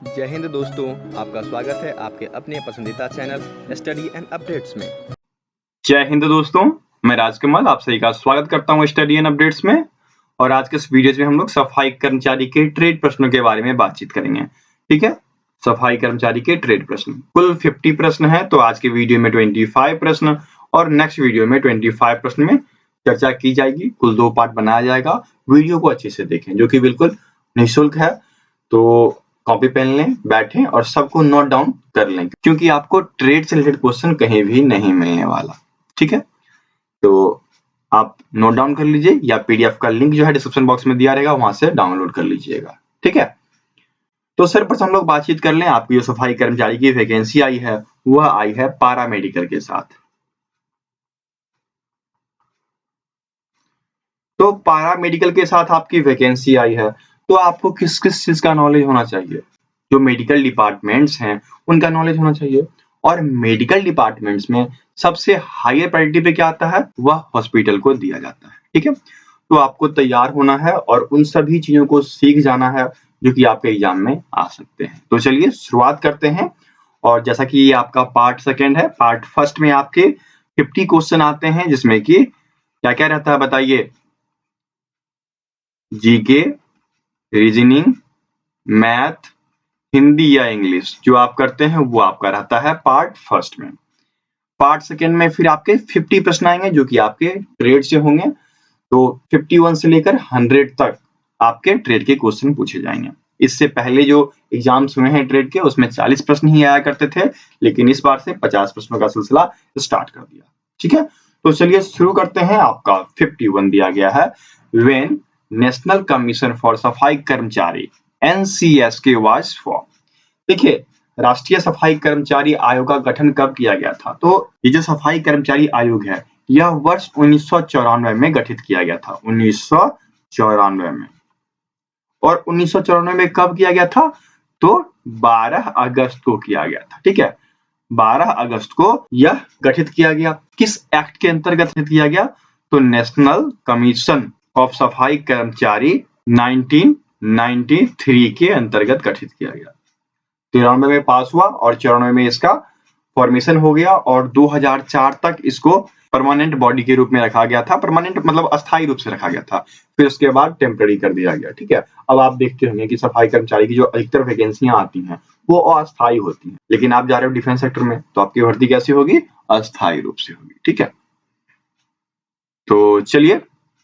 जय हिंद दोस्तों, आपका स्वागत है आपके अपने पसंदीदा चैनल स्टडी एंड अपडेट्स में। जय हिंद दोस्तों, मैं राजकमल आप सभी का स्वागत करता हूं स्टडी एंड अपडेट्स में। और आज के इस वीडियो में हम लोग सफाई कर्मचारी के ट्रेड प्रश्नों के बारे में बातचीत करेंगे। ठीक है, सफाई कर्मचारी के ट्रेड प्रश्न कुल 50 प्रश्न है, तो आज के वीडियो में 25 प्रश्न और नेक्स्ट वीडियो में 25 प्रश्न में चर्चा की जाएगी। कुल 2 पार्ट बनाया जाएगा। वीडियो को अच्छे से देखें, जो कि बिल्कुल निःशुल्क है। तो कॉपी पेन लें, बैठें और सबको नोट डाउन कर लें, क्योंकि आपको ट्रेड से रिलेटेड क्वेश्चन कहीं भी नहीं मिलने वाला। ठीक है, तो आप नोट डाउन कर लीजिए या पीडीएफ का लिंक जो है डिस्क्रिप्शन बॉक्स में दिया रहेगा, वहां से डाउनलोड कर लीजिएगा। ठीक है, तो सर्वप्रथम हम लोग बातचीत कर लें। आपकी जो सफाई कर्मचारी की वैकेंसी आई है वह आई है पारा मेडिकल के साथ। तो पारा मेडिकल के साथ आपकी वैकेंसी आई है, तो आपको किस किस चीज का नॉलेज होना चाहिए? जो मेडिकल डिपार्टमेंट्स हैं उनका नॉलेज होना चाहिए। और मेडिकल डिपार्टमेंट्स में सबसे हायर प्रायोरिटी पे क्या आता है? वह हॉस्पिटल को दिया जाता है। ठीक है, तो आपको तैयार होना है और उन सभी चीजों को सीख जाना है जो कि आपके एग्जाम में आ सकते हैं। तो चलिए शुरुआत करते हैं। और जैसा कि ये आपका पार्ट सेकेंड है, पार्ट फर्स्ट में आपके 50 क्वेश्चन आते हैं, जिसमें कि क्या क्या रहता है बताइए? जीके, रीजनिंग, मैथ, हिंदी या इंग्लिश जो आप करते हैं वो आपका रहता है पार्ट फर्स्ट में। पार्ट सेकेंड में फिर आपके 50 प्रश्न आएंगे जो कि आपके ट्रेड से होंगे। तो 51 से लेकर 100 तक आपके ट्रेड के क्वेश्चन पूछे जाएंगे। इससे पहले जो एग्जाम्स हुए हैं ट्रेड के, उसमें 40 प्रश्न ही आया करते थे, लेकिन इस बार से 50 प्रश्नों का सिलसिला स्टार्ट कर दिया। ठीक है, तो चलिए शुरू करते हैं। आपका 51 दिया गया है, व्हेन नेशनल कमीशन फॉर सफाई कर्मचारी NCSK वाज फॉर्म। देखिए, राष्ट्रीय सफाई कर्मचारी आयोग का गठन कब किया गया था? तो ये जो सफाई कर्मचारी आयोग है, यह वर्ष 1994 में गठित किया गया था। 1994 में। और 1994 में कब किया गया था? तो 12 अगस्त को किया गया था। ठीक है, 12 अगस्त को यह गठित किया गया। किस एक्ट के अंतर्गत किया गया? तो नेशनल कमीशन ऑफ सफाई कर्मचारी 1993 के अंतर्गत गठित किया गया। 93 में पास हुआ और 94 में इसका फॉर्मेशन हो गया और 2004 तक इसको परमानेंट बॉडी के रूप में रखा गया था। परमानेंट मतलब अस्थायी रूप से रखा गया था, फिर उसके बाद टेम्पररी कर दिया गया। ठीक है, अब आप देखते होंगे कि सफाई कर्मचारी की जो अधिकतर वैकेंसियां आती हैं वो अस्थायी होती हैं, लेकिन आप जा रहे हो डिफेंस सेक्टर में तो आपकी भर्ती कैसी होगी? अस्थायी रूप से होगी। ठीक है, तो चलिए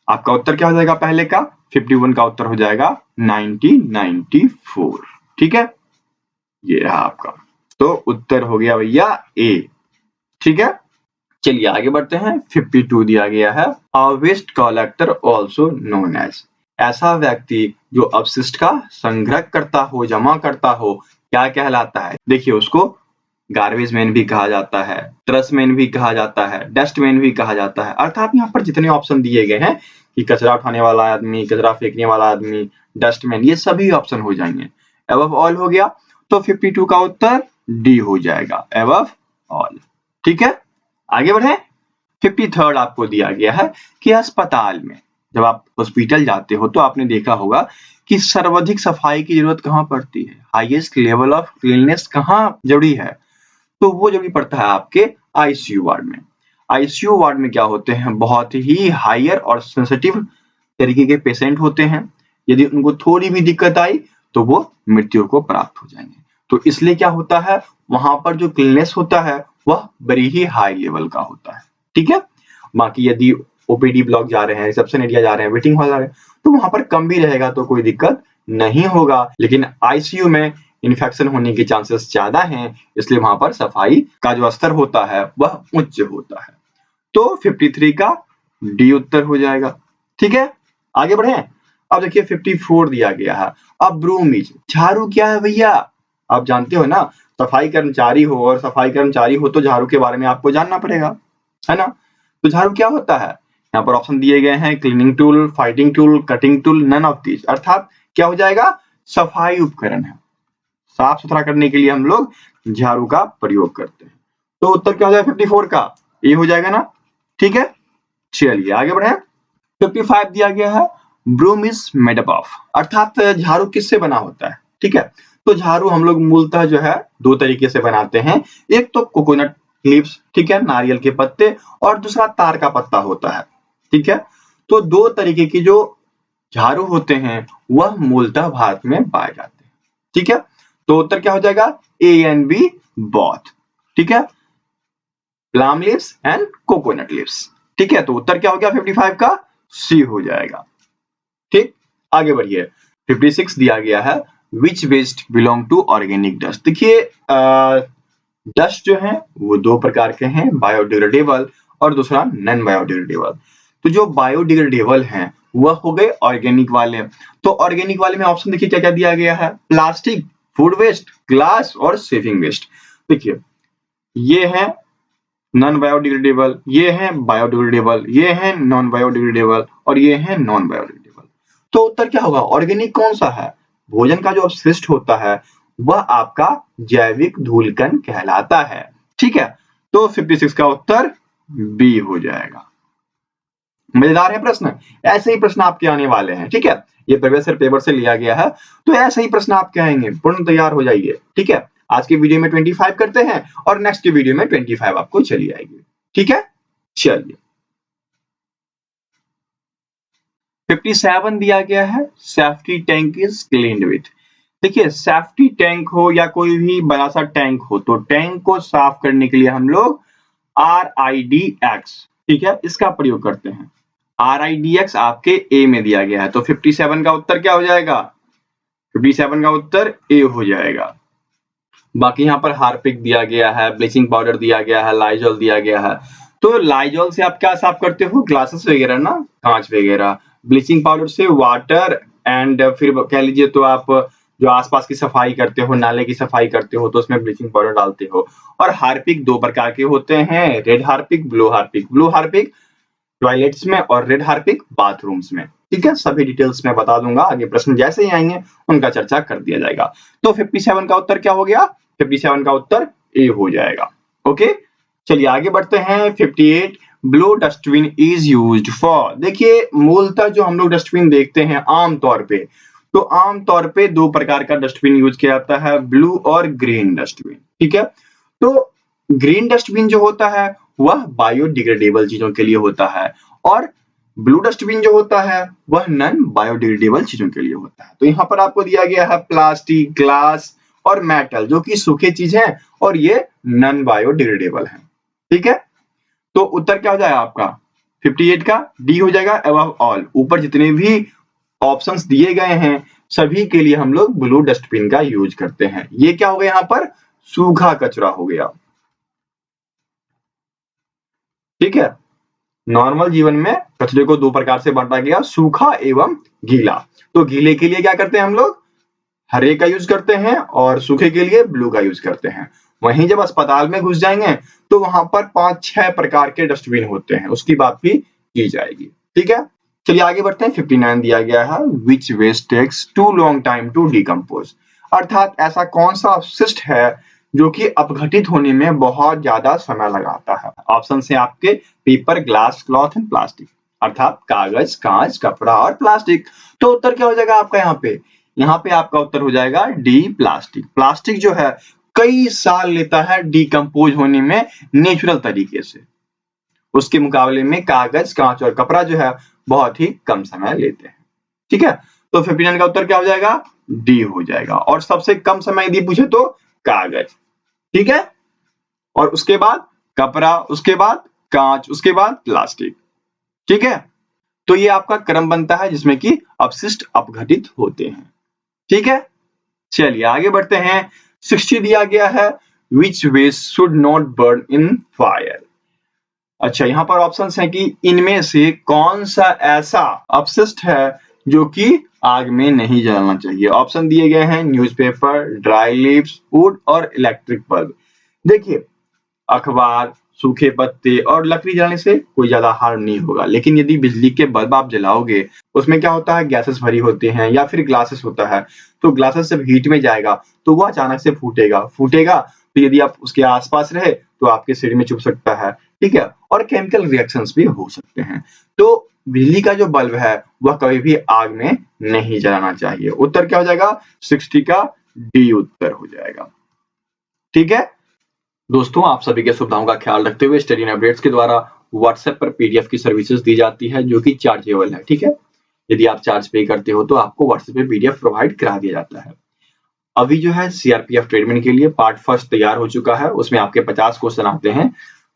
आपका उत्तर क्या हो जाएगा? पहले का 51 का उत्तर हो जाएगा 1994। ठीक है, ये रहा आपका, तो उत्तर हो गया भैया ए। ठीक है, चलिए आगे बढ़ते हैं। 52 दिया गया है, waste collector also known as. ऐसा व्यक्ति जो अपशिष्ट का संग्रह करता हो, जमा करता हो, क्या कहलाता है? देखिए, उसको गार्बेज मैन भी कहा जाता है, ट्रश मैन भी कहा जाता है, डस्ट मैन भी कहा जाता है। अर्थात यहाँ पर जितने ऑप्शन दिए गए हैं कि कचरा उठाने वाला आदमी, कचरा फेंकने वाला आदमी, डस्टमैन, ये सभी ऑप्शन हो जाएंगे। अबव ऑल हो गया, तो 52 का उत्तर डी हो जाएगा, अबव ऑल। ठीक है, आगे बढ़े। 53rd आपको दिया गया है कि अस्पताल में, जब आप हॉस्पिटल जाते हो तो आपने देखा होगा कि सर्वाधिक सफाई की जरूरत कहाँ पड़ती है? हाईएस्ट लेवल ऑफ क्लीननेस कहाँ जरूरी है? तो वो जरूरी पड़ता है आपके आईसीयू वार्ड में। आईसीयू वार्ड में क्या होते हैं? बहुत ही हायर और सेंसिटिव तरीके के पेशेंट होते हैं। यदि उनको थोड़ी भी दिक्कत आई तो वो मृत्यु को प्राप्त हो जाएंगे। तो इसलिए क्या होता है, वहां पर जो क्लीननेस होता है वह बड़ी ही हाई लेवल का होता है। ठीक है, बाकी यदि ओपीडी ब्लॉक जा रहे हैं, रिसेप्शन एरिया जा रहे हैं, वेटिंग हॉल जा रहे हैं, तो वहां पर कम भी रहेगा तो कोई दिक्कत नहीं होगा। लेकिन आईसीयू में इन्फेक्शन होने के चांसेस ज्यादा हैं, इसलिए वहां पर सफाई का जो स्तर होता है वह उच्च होता है। तो 53 का डी उत्तर हो जाएगा। ठीक है, आगे बढ़े। अब देखिए 54 दिया गया है, अब ब्रूमिज, झाड़ू क्या है भैया? आप जानते हो ना, सफाई कर्मचारी हो और सफाई कर्मचारी हो तो झाड़ू के बारे में आपको जानना पड़ेगा, है ना? तो झाड़ू क्या होता है? यहाँ पर ऑप्शन दिए गए हैं, cleaning tool, fighting tool, cutting tool, none of these. अर्थात क्या हो जाएगा? सफाई उपकरण है। साफ सुथरा करने के लिए हम लोग झाड़ू का प्रयोग करते हैं। तो उत्तर क्या हो जाएगा 54 का? ये हो जाएगा ना? ठीक है, चलिए आगे बढ़े। 55 दिया गया है, broom is made up of. अर्थात झाड़ू किससे बना होता है? ठीक है, तो झाड़ू हम लोग मूलतः जो है दो तरीके से बनाते हैं, एक तो कोकोनट लीव्स, ठीक है, नारियल के पत्ते, और दूसरा तार का पत्ता होता है, ठीक है। तो दो तरीके की जो झाड़ू होते हैं वह मूलतः भारत में पाए जाते हैं, ठीक है। तो उत्तर क्या हो जाएगा, ए एंड बी बोथ, ठीक है, plum leaves and coconut leaves, ठीक है। तो उत्तर क्या हो गया 55 का, सी हो जाएगा, ठीक। आगे बढ़िए, 56 दिया गया है, which waste belong to organic dust. देखिए डस्ट जो है वो दो प्रकार के हैं, बायोडिग्रेडेबल और दूसरा नॉन बायोडिग्रेडेबल। तो जो बायोडिग्रेडेबल हैं वह हो गए ऑर्गेनिक वाले। तो ऑर्गेनिक वाले में ऑप्शन देखिए क्या क्या दिया गया है, प्लास्टिक, फूड वेस्ट, ग्लास और सेविंग वेस्ट। देखिए ये है नॉन बायोडिग्रेडेबल, ये है बायोडिग्रेडेबल, ये है नॉन बायोडिग्रेडेबल और ये है नॉन बायोडिग्रेडेबल। तो उत्तर क्या होगा, ऑर्गेनिक कौन सा है, भोजन का जो अपशिष्ट होता है वह आपका जैविक धूलकण कहलाता है, ठीक है। तो 56 का उत्तर बी हो जाएगा। मजेदार है प्रश्न, ऐसे ही प्रश्न आपके आने वाले हैं, ठीक है। ये प्रीवियस पेपर से लिया गया है, तो ऐसे ही प्रश्न आपके आएंगे, पूर्ण तैयार हो जाइए, ठीक है। आज के वीडियो में 25 करते हैं और नेक्स्ट के वीडियो में 25 आपको चली आएगी, ठीक है। चलिए 57 दिया गया है, safety tank is cleaned with. देखिए सेफ्टी टैंक हो या कोई भी बड़ा सा टैंक हो, तो टैंक को साफ करने के लिए हम लोग RIDX, ठीक है, इसका प्रयोग करते हैं। RIDX आपके ए में दिया गया है, तो 57 का उत्तर क्या हो जाएगा, 57 का उत्तर ए हो जाएगा। बाकी यहाँ पर हार्पिक दिया गया है, ब्लीचिंग पाउडर दिया गया है, लाइजॉल दिया गया है। तो लाइजॉल से आप क्या साफ करते हो, ग्लासेस वगैरह ना, कांच वगैरह। ब्लीचिंग पाउडर से वाटर एंड फिर कह लीजिए तो आप जो आसपास की सफाई करते हो, नाले की सफाई करते हो, तो उसमें ब्लीचिंग पाउडर डालते हो। और हार्पिक दो प्रकार के होते हैं, red Harpic, blue Harpic. Blue Harpic toilets में और रेड हार्पिक बाथरूम्स में, ठीक है। सभी डिटेल्स में बता दूंगा, आगे प्रश्न जैसे ही आएंगे उनका चर्चा कर दिया जाएगा। तो 57 का उत्तर क्या हो गया, 57 का उत्तर ए हो जाएगा, ओके। चलिए आगे बढ़ते हैं, 58 blue dustbin is used for. देखिए मूलतः जो हम लोग डस्टबिन देखते हैं आमतौर पे, तो आमतौर पे दो प्रकार का डस्टबिन यूज किया जाता है, ब्लू और ग्रीन डस्टबिन, ठीक है। तो ग्रीन डस्टबिन जो होता है वह बायोडिग्रेडेबल चीजों के लिए होता है, और ब्लू डस्टबिन जो होता है वह नॉन बायोडिग्रेडेबल चीजों के लिए होता है। तो यहाँ पर आपको दिया गया है प्लास्टिक, ग्लास और मेटल, जो कि सूखे चीज है और ये नॉन बायोडिग्रेडेबल है, ठीक है। तो उत्तर क्या हो जाएगा आपका 58 का, डी हो जाएगा, अबव ऑल। ऊपर जितने भी ऑप्शंस दिए गए हैं सभी के लिए हम लोग ब्लू डस्टबिन का यूज करते हैं। ये क्या हो गया, यहाँ पर सूखा कचरा हो गया, ठीक है। नॉर्मल जीवन में कचरे को दो प्रकार से बांटा गया, सूखा एवं गीला। तो गीले के लिए क्या करते हैं हम लोग, हरे का यूज करते हैं, और सूखे के लिए ब्लू का यूज करते हैं। वहीं जब अस्पताल में घुस जाएंगे तो वहां पर 5-6 प्रकार के डस्टबिन होते हैं, उसकी बात भी की जाएगी, ठीक है। चलिए आगे बढ़ते हैं, 59 दिया गया है, which waste takes too long time to decompose. अर्थात ऐसा कौन सा अपशिष्ट है जो कि अपघटित होने में बहुत ज्यादा समय लगाता है। ऑप्शन है आपके paper, glass, cloth and plastic, अर्थात कागज, कांच, कपड़ा और प्लास्टिक। तो उत्तर क्या हो जाएगा आपका, यहाँ पे आपका उत्तर हो जाएगा डी, प्लास्टिक। प्लास्टिक जो है कई साल लेता है डिकम्पोज होने में नेचुरल तरीके से, उसके मुकाबले में कागज, कांच और कपड़ा जो है बहुत ही कम समय लेते हैं, ठीक है। तो 59 का उत्तर क्या हो जाएगा, डी हो जाएगा। और सबसे कम समय यदि पूछे तो कागज, ठीक है, और उसके बाद कपड़ा, उसके बाद कांच, उसके बाद प्लास्टिक, ठीक है। तो ये आपका क्रम बनता है जिसमें कि अपशिष्ट अपघटित होते हैं, ठीक है। चलिए आगे बढ़ते हैं, 60 दिया गया है, which waste should not burn in fire. अच्छा, यहाँ पर ऑप्शंस हैं कि इनमें से कौन सा ऐसा अपशिष्ट है जो कि आग में नहीं जलाना चाहिए। ऑप्शन दिए गए हैं न्यूज़पेपर, ड्राई लीव्स, वुड और इलेक्ट्रिक बल्ब। देखिए अखबार, सूखे पत्ते और लकड़ी जलाने से कोई ज्यादा हार्म नहीं होगा, लेकिन यदि बिजली के बल्ब आप जलाओगे उसमें क्या होता है, गैसेस भरी होती हैं, या फिर ग्लासेस होता है, तो ग्लासेस जब हीट में जाएगा तो वह अचानक से फूटेगा तो यदि आप उसके आसपास रहे तो आपके शरीर में चुभ सकता है, ठीक है, और केमिकल रिएक्शंस भी हो सकते हैं। तो बिजली का जो बल्ब है वह कभी भी आग में नहीं जलाना चाहिए। उत्तर क्या हो जाएगा 60 का डी उत्तर हो जाएगा। ठीक है दोस्तों, आप सभी के सुविधाओं का ख्याल रखते हुए स्टडी एंड अपडेट्स के द्वारा व्हाट्सएप पर पीडीएफ की सर्विसेज दी जाती है जो कि चार्जेबल है। ठीक है, यदि आप चार्ज पे करते हो तो आपको व्हाट्सएप पे पीडीएफ प्रोवाइड करा दिया जाता है। अभी जो है सीआरपीएफ ट्रेडमेंट के लिए पार्ट फर्स्ट तैयार हो चुका है, उसमें आपके 50 क्वेश्चन आते हैं।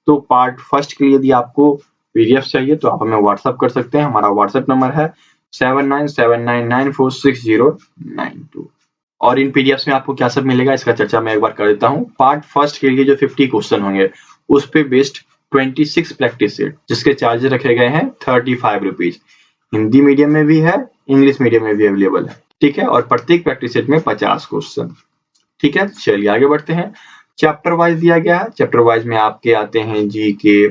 तो पार्ट फर्स्ट के लिए यदि आपको पीडीएफ चाहिए तो आप हमें व्हाट्सएप कर सकते हैं। हमारा व्हाट्सएप नंबर है 7979946092। और इन पीडीएफ में आपको क्या सब मिलेगा इसका चर्चा मैं एक बार कर देता हूँ। पार्ट फर्स्ट के लिए जो 50 क्वेश्चन होंगे उस पे बेस्ड 26 प्रैक्टिस सेट जिसके चार्जेस रखे गए हैं 35 रुपीज। हिंदी मीडियम में भी है, इंग्लिश मीडियम में भी अवेलेबल है। ठीक है, और प्रत्येक प्रैक्टिस सेट में 50 क्वेश्चन। ठीक है, चलिए आगे बढ़ते हैं। चैप्टर वाइज दिया गया है। चैप्टर वाइज में आपके आते हैं जीके,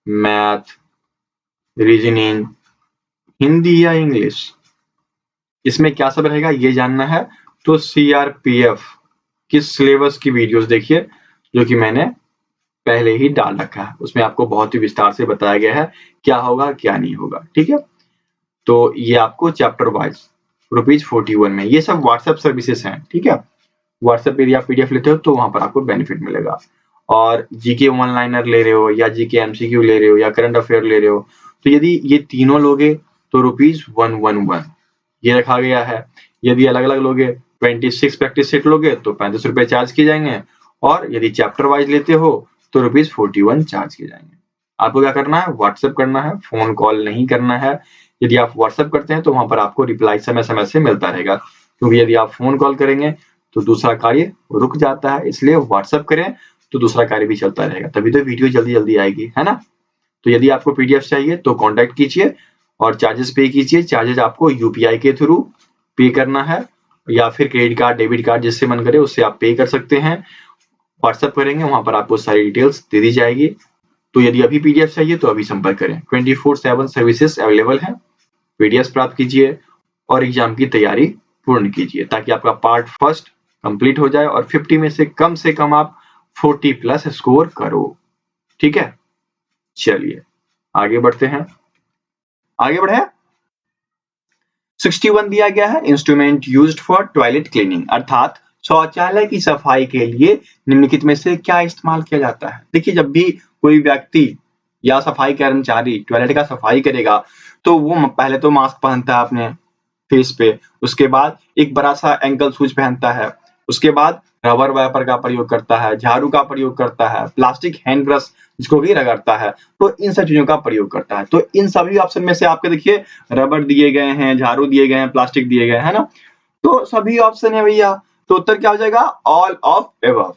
मैथ, रीजनिंग, हिंदी या इंग्लिश। इसमें क्या सब रहेगा ये जानना है तो सीआरपीएफ किस सिलेबस की वीडियोस देखिए जो कि मैंने पहले ही डाल रखा है। उसमें आपको बहुत ही विस्तार से बताया गया है क्या होगा क्या नहीं होगा। ठीक है, तो ये आपको चैप्टर वाइज ₹41 में, ये सब व्हाट्सएप सर्विसेज हैं। ठीक है, व्हाट्सएप पे यदि आप पीडीएफ लेते हो तो वहां पर आपको बेनिफिट मिलेगा। और जीके वन लाइनर ले रहे हो या जीके एमसीक्यू ले रहे हो या करंट अफेयर ले रहे हो तो यदि ये तीनों लोगे तो ₹111 ये रखा गया है। यदि अलग अलग लोगे 26 प्रैक्टिस सेट लोगे तो 35 रुपए चार्ज किए जाएंगे। और यदि चैप्टर वाइज लेते हो तो ₹41 चार्ज किए जाएंगे। आपको क्या करना है, व्हाट्सएप करना है, फोन कॉल नहीं करना है। यदि आप व्हाट्सएप करते हैं तो वहां पर आपको रिप्लाई समय समय से मिलता रहेगा, क्योंकि यदि आप फोन कॉल करेंगे तो दूसरा कार्य रुक जाता है। इसलिए व्हाट्सएप करें तो दूसरा कार्य भी चलता रहेगा, तभी तो वीडियो जल्दी जल्दी आएगी, है ना। तो यदि आपको पीडीएफ चाहिए तो कांटेक्ट कीजिए और चार्जेस पे कीजिए। चार्जेस आपको यूपीआई के थ्रू पे करना है या फिर क्रेडिट कार्ड, डेबिट कार्ड, जिससे मन करे उससे आप पे कर सकते हैं। व्हाट्सएप करेंगे, वहां पर आपको सारी डिटेल्स दे दी जाएगी। तो यदि अभी पीडीएफ चाहिए तो अभी संपर्क करें। 24/7 सर्विसेज अवेलेबल है। पीडीएफ प्राप्त कीजिए और एग्जाम की तैयारी पूर्ण कीजिए ताकि आपका पार्ट फर्स्ट कंप्लीट हो जाए और 50 में से कम आप 40 प्लस स्कोर करो। ठीक है, चलिए आगे बढ़ते हैं। आगे बढ़े। 61 दिया गया है, instrument used for toilet cleaning, अर्थात शौचालय की सफाई के लिए निम्नलिखित में से क्या इस्तेमाल किया जाता है। देखिए, जब भी कोई व्यक्ति या सफाई कर्मचारी टॉयलेट का सफाई करेगा तो वो पहले तो मास्क पहनता है अपने फेस पे, उसके बाद एक बड़ा सा एंकल शूज पहनता है, उसके बाद रबर वाइपर का प्रयोग करता है, झाड़ू का प्रयोग करता है, प्लास्टिक हैंड ब्रश जिसको भी रगड़ता है, तो इन सब चीजों का प्रयोग करता है। तो इन सभी ऑप्शन में से आपके देखिए रबर दिए गए हैं, झाड़ू दिए गए हैं, प्लास्टिक दिए गए हैं ना, तो सभी ऑप्शन है भैया। तो उत्तर क्या हो जाएगा, ऑल ऑफ एबव,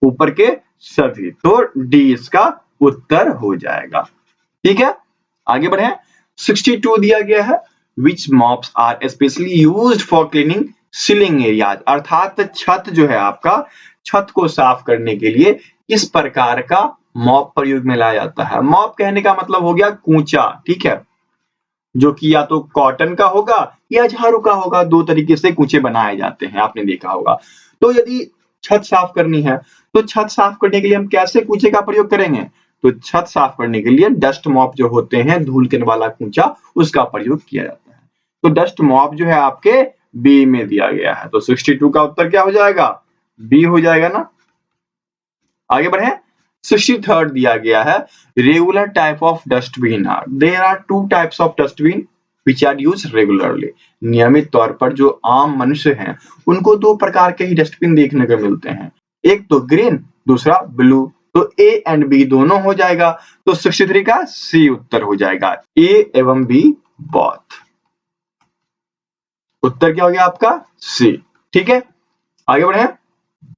ऊपर के सभी। तो डी इसका उत्तर हो जाएगा। ठीक है, आगे बढ़े। 62 दिया गया है, which mops are especially used for cleaning ceiling areas, अर्थात छत जो है आपका, छत को साफ करने के लिए किस प्रकार का मॉप प्रयोग में लाया जाता है। मॉप कहने का मतलब हो गया कूचा। ठीक है, जो कि या तो कॉटन का होगा या झाड़ू का होगा, दो तरीके से कूचे बनाए जाते हैं, आपने देखा होगा। तो यदि छत साफ करनी है तो छत साफ करने के लिए हम कैसे कूचे का प्रयोग करेंगे, तो छत साफ करने के लिए डस्ट मॉप जो होते हैं, धूल वाला कूचा, उसका प्रयोग किया जाता है। तो डस्ट मॉप जो है आपके बी में दिया गया है, तो 62 का उत्तर क्या हो जाएगा, बी हो जाएगा ना। आगे बढ़े। 63rd दिया गया है, regular type of dustbin are, there are two types of dustbin which are use regularly, नियमित तौर पर जो आम मनुष्य हैं उनको दो प्रकार के ही डस्टबिन देखने को मिलते हैं, एक तो ग्रीन, दूसरा ब्लू। तो ए एंड बी दोनों हो जाएगा, तो 63 का सी उत्तर हो जाएगा, ए एवं बी बोथ। उत्तर क्या हो गया आपका, सी। ठीक है, आगे बढ़े।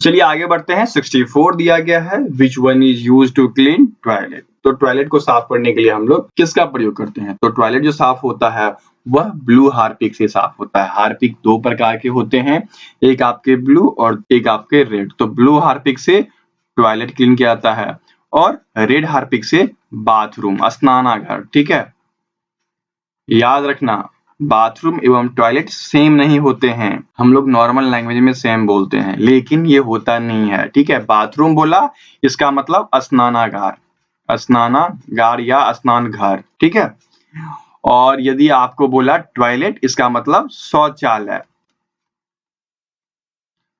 चलिए आगे बढ़ते हैं। 64 दिया गया है, which one is use to clean toilet, तो टॉयलेट को साफ करने के लिए हम लोग किसका प्रयोग करते हैं। तो टॉयलेट जो साफ होता है वह ब्लू हार्पिक से साफ होता है। हार्पिक दो प्रकार के होते हैं, एक आपके ब्लू और एक आपके रेड। तो ब्लू हार्पिक से टॉयलेट क्लीन किया जाता है और रेड हार्पिक से बाथरूम, स्नानागार। ठीक है, याद रखना बाथरूम एवं टॉयलेट सेम नहीं होते हैं, हम लोग नॉर्मल लैंग्वेज में सेम बोलते हैं लेकिन ये होता नहीं है। ठीक है, बाथरूम बोला इसका मतलब स्नानागार, स्नानागार या स्नान घर। ठीक है, और यदि आपको बोला टॉयलेट इसका मतलब शौचालय।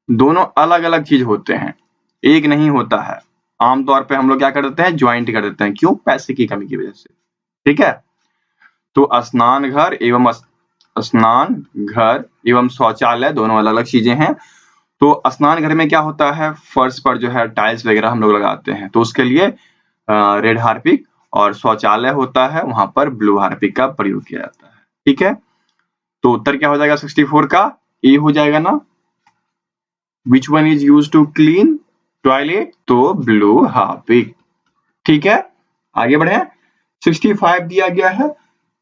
दोनों अलग अलग चीज होते हैं, एक नहीं होता है। आमतौर पे हम लोग क्या कर देते हैं, ज्वाइंट कर देते हैं। क्यों? पैसे की कमी की वजह से। ठीक है, तो स्नान घर एवं शौचालय दोनों अलग अलग चीजें हैं। तो स्नान घर में क्या होता है, फर्श पर जो है टाइल्स वगैरह हम लोग लगाते हैं, तो उसके लिए रेड हार्पिक, और शौचालय होता है वहां पर ब्लू हार्पिक का प्रयोग किया जाता है। ठीक है, तो उत्तर क्या हो जाएगा 64 का? ए हो जाएगा ना। Which one is use to clean toilet? तो ब्लू हार्पिक। ठीक है, आगे बढ़े। 65 दिया गया है,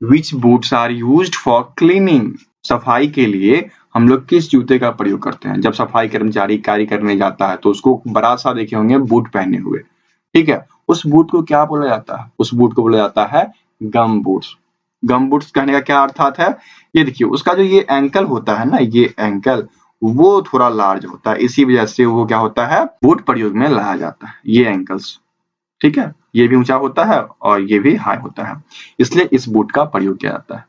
which boots are used for cleaning? सफाई के लिए हम लोग किस जूते का प्रयोग करते हैं? जब सफाई कर्मचारी कार्य करने जाता है तो उसको बड़ा सा देखे होंगे बूट पहने हुए। ठीक है, उस बूट को क्या बोला जाता है? उस बूट को बोला जाता है गम बूट्स। गम बूट्स कहने का क्या अर्थात है? ये देखिए, उसका जो ये एंकल होता है ना, ये एंकल वो थोड़ा लार्ज होता है, इसी वजह से वो क्या होता है, बूट प्रयोग में लाया जाता है, ये एंकल्स। ठीक है, ये भी ऊंचा होता है और ये भी हाई होता है, इसलिए इस बूट का प्रयोग किया जाता है।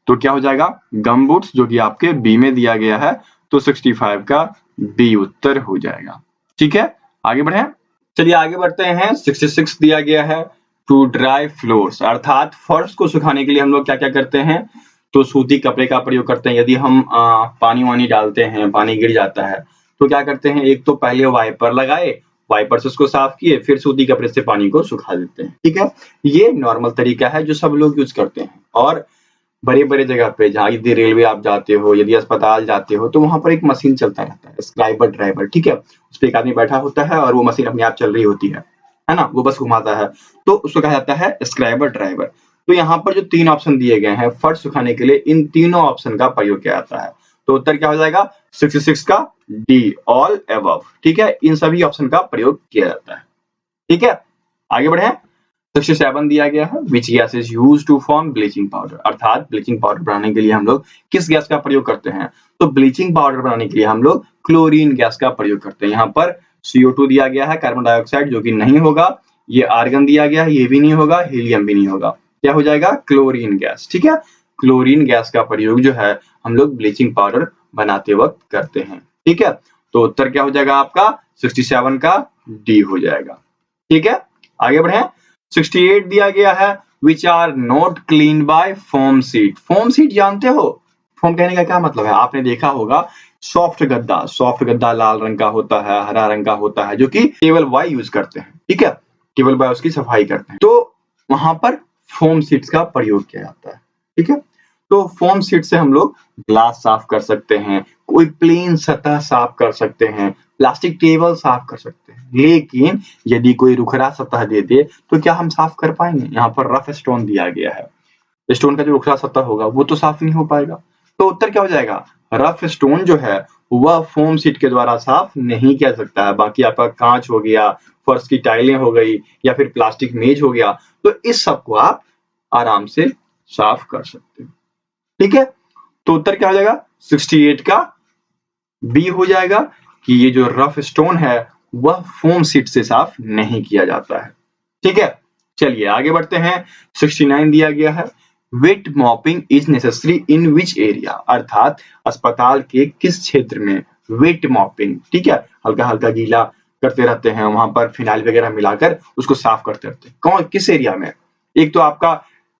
तो क्या हो जाएगा, गम बूट्स, जो कि आपके बी में दिया गया है, तो 65 का बी उत्तर हो जाएगा। ठीक है, आगे बढ़े। चलिए आगे बढ़ते हैं। 66 दिया गया है, टू ड्राई फ्लोर्स, अर्थात फर्श को सुखाने के लिए हम लोग क्या क्या करते हैं, तो सूती कपड़े का प्रयोग करते हैं। यदि हम पानी वानी डालते हैं, पानी गिर जाता है, तो क्या करते हैं, एक तो पहले वाइपर लगाए, वाइपर से उसको साफ किए, फिर सूती कपड़े से पानी को सुखा देते हैं। ठीक है, ये नॉर्मल तरीका है जो सब लोग यूज करते हैं। और बड़े बड़े जगह पे, जहाँ यदि रेलवे आप जाते हो, यदि अस्पताल जाते हो, तो वहां पर एक मशीन चलता रहता है, स्क्राइबर ड्राइवर। ठीक है, उस पर एक आदमी बैठा होता है और वो मशीन अपने आप चल रही होती है ना, वो बस घुमाता है, तो उसको कहा जाता है स्क्राइबर ड्राइवर। तो यहाँ पर जो 3 ऑप्शन दिए गए हैं फर्श सुखाने के लिए, इन तीनों ऑप्शन का प्रयोग किया जाता है। तो उत्तर क्या हो जाएगा 66 का डी, ऑल अबव। ठीक है, इन सभी ऑप्शन का प्रयोग किया जाता है। ठीक है, आगे बढ़े। 67 दिया गया है, which gas is use to form bleaching powder, अर्थात ब्लीचिंग पाउडर बनाने के लिए हम लोग किस गैस का प्रयोग करते हैं? तो ब्लीचिंग पाउडर बनाने के लिए हम लोग क्लोरीन गैस का प्रयोग करते हैं। यहाँ पर CO2 दिया गया है, कार्बन डाइऑक्साइड, जो कि नहीं होगा। ये आर्गन दिया गया है, ये भी नहीं होगा, हीलियम भी नहीं होगा। क्या हो जाएगा, क्लोरीन गैस। ठीक है, क्लोरीन गैस का प्रयोग जो है हम लोग ब्लीचिंग पाउडर बनाते वक्त करते हैं। ठीक है, तो उत्तर क्या हो जाएगा आपका 67 का डी हो जाएगा। ठीक है, आगे बढ़े। 68 दिया गया है, which are not clean by foam seat. Foam seat जानते हो? फोम कहने का क्या मतलब है, आपने देखा होगा सॉफ्ट गद्दा, सॉफ्ट गद्दा लाल रंग का होता है, हरा रंग का होता है, जो कि केवल बॉय यूज करते हैं। ठीक है, केवल बॉय उसकी सफाई करते हैं, तो वहां पर फोम सीट्स का प्रयोग किया जाता है। ठीक है, तो फोम सीट से हम लोग ग्लास साफ कर सकते हैं, कोई प्लेन सतह साफ कर सकते हैं, प्लास्टिक टेबल साफ कर सकते हैं। लेकिन यदि कोई रुखरा सतह दे दे तो क्या हम साफ कर पाएंगे? यहाँ पर रफ स्टोन दिया गया है, स्टोन का जो रुखरा सतह होगा वो तो साफ नहीं हो पाएगा। तो उत्तर क्या हो जाएगा, रफ स्टोन जो है वह फोम सीट के द्वारा साफ नहीं किया सकता है। बाकी आपका कांच हो गया, फर्श की टाइलें हो गई, या फिर प्लास्टिक मेज हो गया, तो इस सब को आप आराम से साफ कर सकते हैं। ठीक है, तो उत्तर क्या हो जाएगा 68 का बी हो जाएगा, कि ये जो रफ स्टोन है वह फोम सीट से साफ नहीं किया जाता है। ठीक है, चलिए आगे बढ़ते हैं। 69 दिया गया है, wet mopping is necessary in which area, अर्थात अस्पताल के किस क्षेत्र में वेट मॉपिंग, ठीक है, हल्का हल्का गीला करते रहते हैं, वहां पर फिनाइल वगैरह मिलाकर उसको साफ करते रहते हैं। कौन, किस एरिया में? एक तो आपका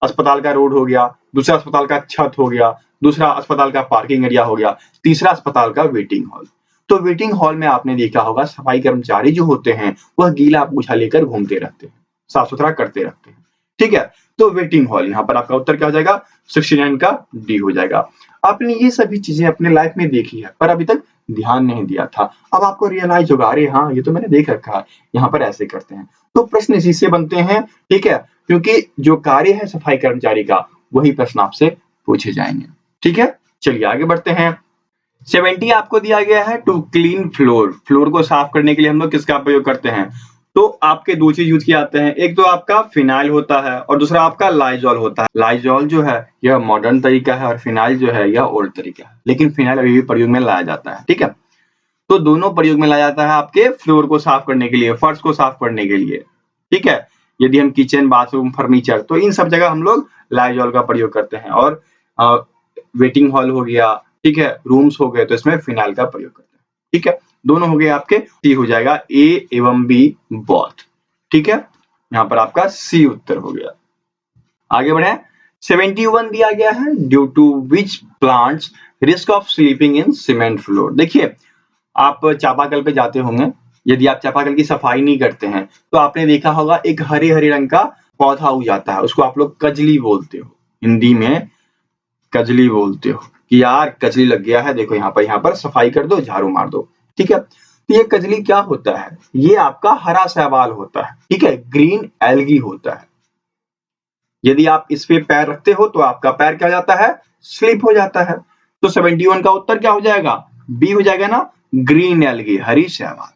अस्पताल का रोड हो गया, दूसरा अस्पताल का छत हो गया, दूसरा अस्पताल का पार्किंग एरिया हो गया, तीसरा अस्पताल का वेटिंग हॉल। तो वेटिंग हॉल में आपने देखा होगा सफाई कर्मचारी जो होते हैं वह गीला पूछा लेकर घूमते रहते हैं, साफ सुथरा करते रहते हैं। ठीक है, तो वेटिंग हॉल, यहाँ पर आपका उत्तर क्या हो जाएगा 69 का डी हो जाएगा। आपने ये सभी चीजें अपने लाइफ में देखी है पर अभी तक ध्यान नहीं दिया था, अब आपको रियलाइज होगा, अरे हाँ ये तो मैंने देख रखा है, यहाँ पर ऐसे करते हैं। तो प्रश्न इसी से बनते हैं। ठीक है, क्योंकि जो कार्य है सफाई कर्मचारी का वही प्रश्न आपसे पूछे जाएंगे। ठीक है, चलिए आगे बढ़ते हैं। 70 आपको दिया गया है, टू क्लीन फ्लोर, फ्लोर को साफ करने के लिए हम लोग किसका प्रयोग करते हैं? तो आपके दो चीज यूज किए जाते हैं, एक तो आपका फिनाइल होता है और दूसरा आपका लाइजॉल होता है। लाइजॉल जो है यह मॉडर्न तरीका है और फिनाइल जो है यह ओल्ड तरीका है, लेकिन फिनाइल अभी भी प्रयोग में लाया जाता है। ठीक है, तो दोनों प्रयोग में लाया जाता है आपके फ्लोर को साफ करने के लिए, फर्श को साफ करने के लिए। ठीक है, यदि हम किचन, बाथरूम, फर्नीचर, तो इन सब जगह हम लोग लाइजॉल का प्रयोग करते हैं। और वेटिंग हॉल हो गया, ठीक है, रूम्स हो गए, तो इसमें फिनाइल का प्रयोग करते हैं। ठीक है, दोनों हो गए आपके, सी हो जाएगा ए एवं बी बोथ। ठीक है, यहाँ पर आपका सी उत्तर हो गया। आगे बढ़े, 71 दिया गया है, due to which plants risk of sleeping in cement floor. देखिए, आप चापाकल पे जाते होंगे, यदि आप चापाकल की सफाई नहीं करते हैं तो आपने देखा होगा एक हरे हरे रंग का पौधा उग जाता है, उसको आप लोग कजली बोलते हो, हिंदी में कजली बोलते हो कि यार कजली लग गया है, देखो यहाँ पर सफाई कर दो, झाड़ू मार दो। ठीक है, तो ये कजली क्या होता है, ये आपका हरा शैवाल होता है। ठीक है, ग्रीन एल्गी होता है। यदि आप इस पे पैर रखते हो तो आपका पैर क्या हो जाता है, स्लिप हो जाता है। तो 71 का उत्तर क्या हो जाएगा, बी हो जाएगा ना, ग्रीन एल्गी, हरी शैवाल।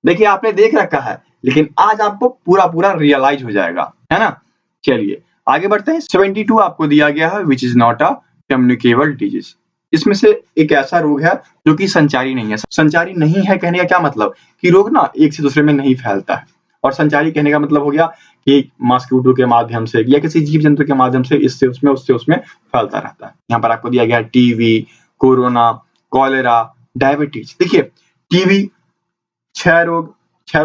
देखिए, आपने देख रखा है लेकिन आज आपको पूरा पूरा रियलाइज हो जाएगा, है ना। चलिए आगे बढ़ते हैं। 72 आपको दिया गया है, which is not a communicable disease. इसमें से एक ऐसा रोग है जो कि संचारी नहीं है। संचारी नहीं है कहने का क्या मतलब, कि रोग ना एक से दूसरे में नहीं फैलता है। और संचारी कहने का मतलब हो गया कि मॉस्किटो के माध्यम से या किसी जीव जंतु के माध्यम से इससे उसमें फैलता रहता है। यहाँ पर आपको दिया गया है टीवी, कोरोना, कॉलेरा, डायबिटीज। देखिए, टीवी, छह रोग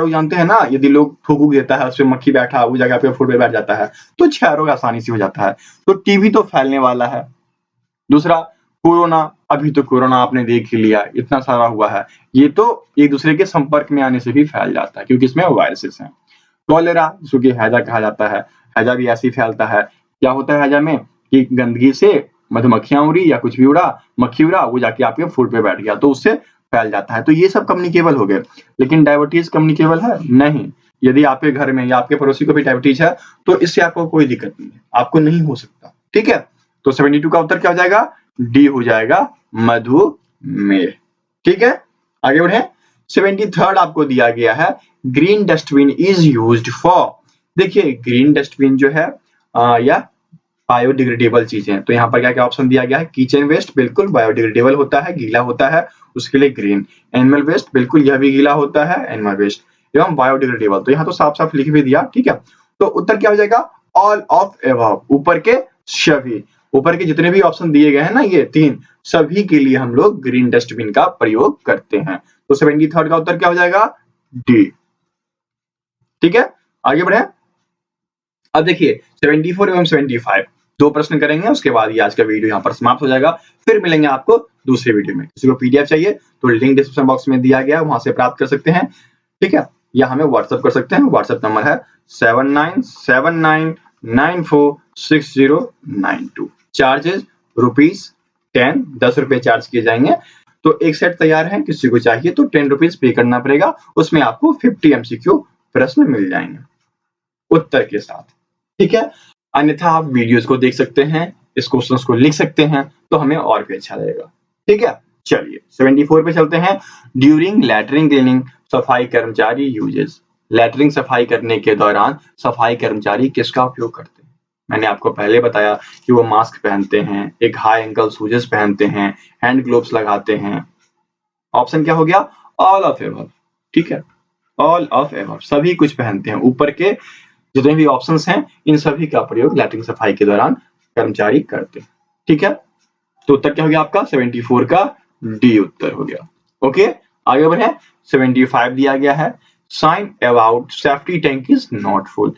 जानते हैं ना, यदि लोग थूक देता है, उसमें मक्खी बैठा, वो जगह पे फुट पे बैठ जाता है, तो छह रोग आसानी से हो जाता है। तो टीवी तो फैलने वाला है। दूसरा कोरोना, अभी तो कोरोना आपने देख ही लिया, इतना सारा हुआ है, ये तो एक दूसरे के संपर्क में आने से भी फैल जाता है क्योंकि इसमें वायरसेस हैं। कॉलेरा, जिसको कि हैजा कहा जाता है, हैजा भी ऐसे ही फैलता है। क्या होता है हैजा में, कि गंदगी से मधुमक्खियां उड़ी या कुछ भी उड़ा, मक्खी उड़ा, वो जाके आपके फूड पे बैठ गया तो उससे फैल जाता है। तो ये सब कम्युनिकेबल हो गए, लेकिन डायबिटीज कम्युनिकेबल है नहीं। यदि आपके घर में या आपके पड़ोसी को भी डायबिटीज है तो इससे आपको कोई दिक्कत नहीं है, आपको नहीं हो सकता। ठीक है, तो 72 का उत्तर क्या हो जाएगा, डी हो जाएगा, मधुमेह। ठीक है, आगे बढ़े। 73 आपको दिया गया है, green dustbin is used for. देखिए, ग्रीन डस्टबिन जो है या बायोडिग्रेडेबल चीजें, तो यहाँ पर क्या क्या ऑप्शन दिया गया है, किचन वेस्ट बिल्कुल बायोडिग्रेडेबल होता है, गीला होता है, उसके लिए ग्रीन। एनिमल वेस्ट बिल्कुल यह भी गीला होता है, एनिमल वेस्ट, एवं बायोडिग्रेडेबल, तो यहाँ तो साफ साफ लिख भी दिया। ठीक है, तो उत्तर क्या हो जाएगा, ऑल ऑफ एबव, ऊपर के सभी, ऊपर के जितने भी ऑप्शन दिए गए हैं ना, ये तीन, सभी के लिए हम लोग ग्रीन डस्टबिन का प्रयोग करते हैं। तो 73 का उत्तर क्या हो जाएगा, डी। ठीक है, आगे बढ़े। अब देखिए 74 एवं 75 दो प्रश्न करेंगे, उसके बाद ये आज का वीडियो यहाँ पर समाप्त हो जाएगा। फिर मिलेंगे आपको दूसरे वीडियो में। किसी को पीडीएफ चाहिए तो लिंक डिस्क्रिप्शन बॉक्स में दिया गया है, वहां से प्राप्त कर सकते हैं। ठीक है, या हमें व्हाट्सएप कर सकते हैं। व्हाट्सएप नंबर है 7979946092। चार्जेस ₹10, 10 रुपए चार्ज किए जाएंगे। तो एक सेट तैयार है, किसी को चाहिए तो 10 रुपीज पे करना पड़ेगा, उसमें आपको 50 MCQ प्रश्न मिल जाएंगे उत्तर के साथ। ठीक है, अन्यथा आप वीडियोस को देख सकते हैं, इस क्वेश्चंस को लिख सकते हैं, तो हमें और भी अच्छा लगेगा। ठीक है, चलिए 74 पे चलते हैं। ड्यूरिंग लैटरिंग क्लीनिंग सफाई कर्मचारी यूजेस। लैटरिंग सफाई करने के दौरान सफाई कर्मचारी किसका उपयोग करते हैं। मैंने आपको पहले बताया कि वो मास्क पहनते हैं, एक हाई एंकल शूजेस पहनते हैं, हैंड ग्लोव्स लगाते हैं। ऑप्शन क्या हो गया, ऑल ऑफ एबव। ठीक है, ऑल ऑफ एबव, सभी कुछ पहनते हैं। ऊपर के जितने भी ऑप्शंस हैं, इन सभी का प्रयोग लैट्रिन सफाई के दौरान कर्मचारी करते हैं। ठीक है, तो उत्तर क्या हो गया आपका, 74 का डी उत्तर हो गया। ओके, आगे बढ़े। 75 दिया गया है, sign about safety tank is not full.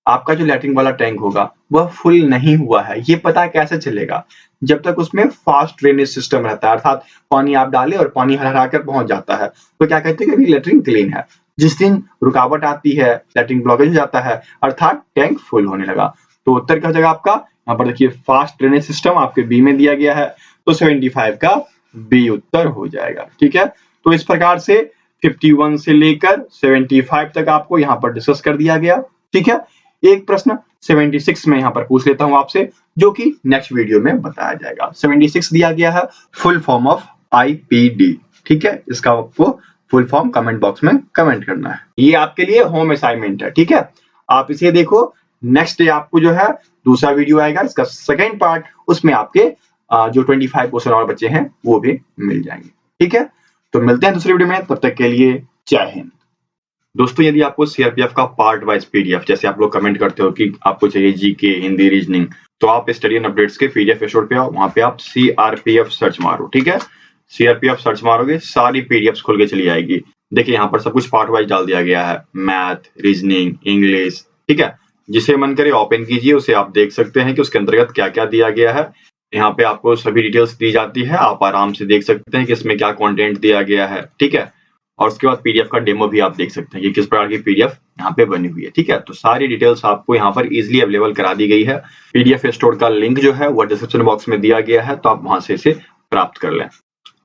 आपका जो लैट्रिन वाला टैंक होगा वह फुल नहीं हुआ है, ये पता कैसे चलेगा, जब तक उसमें फास्ट ड्रेनेज सिस्टम रहता है, अर्थात पानी आप डाले और पानी हरा कर पहुंच जाता है, तो क्या कहते हैं कि लैट्रिन क्लीन है। जिस दिन रुकावट आती है, लैट्रिन ब्लॉकेज हो जाता है, अर्थात टैंक फुल होने लगा, तो उत्तर क्या हो जाएगा आपका, यहाँ पर देखिए फास्ट ड्रेनेज सिस्टम आपके बी में दिया गया है, तो 75 का बी उत्तर हो जाएगा। ठीक है, तो इस प्रकार से 51 से लेकर 75 तक आपको यहाँ पर डिस्कस कर दिया गया। ठीक है, एक प्रश्न 76 में यहाँ पर पूछ लेता हूँ आपसे, जो कि नेक्स्ट वीडियो में बताया जाएगा। 76 दिया गया है, फुल फॉर्म ऑफ IPD। ठीक है, इसका आपको फुल फॉर्म कमेंट बॉक्स में कमेंट करना है, ये आपके लिए होम असाइनमेंट है। ठीक है, आप इसे देखो, नेक्स्ट डे आपको जो है दूसरा वीडियो आएगा, इसका सेकेंड पार्ट, उसमें आपके जो 25 क्वेश्चन और बच्चे हैं वो भी मिल जाएंगे। ठीक है, तो मिलते हैं दूसरे वीडियो में, तब तक के लिए जय हिंद। दोस्तों, यदि आपको CRPF का पार्ट वाइज PDF, जैसे आप लोग कमेंट करते हो कि आपको चाहिए जीके, हिंदी, रीजनिंग, तो आप स्टडी एंड अपडेट्स के PDF एपिसोड पे आओ, वहां पे आप CRPF सर्च मारो। ठीक है, सीआरपीएफ सर्च मारोगे सारी पीडीएफ्स खुल के चली आएगी। देखिए यहाँ पर सब कुछ पार्ट वाइज डाल दिया गया है, मैथ, रीजनिंग, इंग्लिश, ठीक है। जिसे मन करे ओपन कीजिए, उसे आप देख सकते हैं कि उसके अंतर्गत क्या क्या दिया गया है। यहाँ पे आपको सभी डिटेल्स दी जाती है, आप आराम से देख सकते हैं कि इसमें क्या कंटेंट दिया गया है, ठीक है। और उसके बाद पीडीएफ का डेमो भी आप देख सकते हैं कि किस प्रकार की पीडीएफ यहाँ पे बनी हुई है, ठीक है। तो सारी डिटेल्स आपको यहाँ पर इजिली अवेलेबल करा दी गई है। पीडीएफ स्टोर का लिंक जो है वो डिस्क्रिप्शन बॉक्स में दिया गया है, तो आप वहां से इसे प्राप्त कर लें।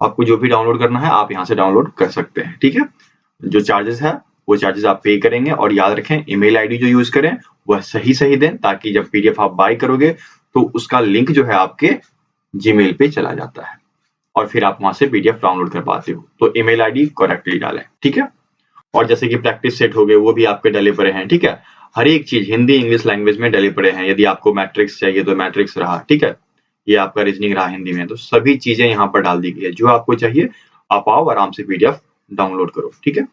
आपको जो भी डाउनलोड करना है आप यहाँ से डाउनलोड कर सकते हैं, ठीक है। जो चार्जेस है वो चार्जेस आप पे करेंगे, और याद रखें ईमेल आईडी जो यूज करें वह सही दें, ताकि जब पीडीएफ आप बाय करोगे तो उसका लिंक जो है आपके जीमेल पे चला जाता है और फिर आप वहां से पीडीएफ डाउनलोड कर पाते हो। तो ईमेल आईडी करेक्टली डालें, ठीक है। और जैसे कि प्रैक्टिस सेट हो गए वो भी आपके डले पड़े हैं, ठीक है। हर एक चीज हिंदी इंग्लिश लैंग्वेज में डले पड़े हैं। यदि आपको मैट्रिक्स चाहिए तो मैट्रिक्स रहा, ठीक है। ये आपका रीजनिंग रहा हिंदी में, तो सभी चीजें यहाँ पर डाल दी गई है। जो आपको चाहिए आप आओ आराम से पीडीएफ डाउनलोड करो, ठीक है।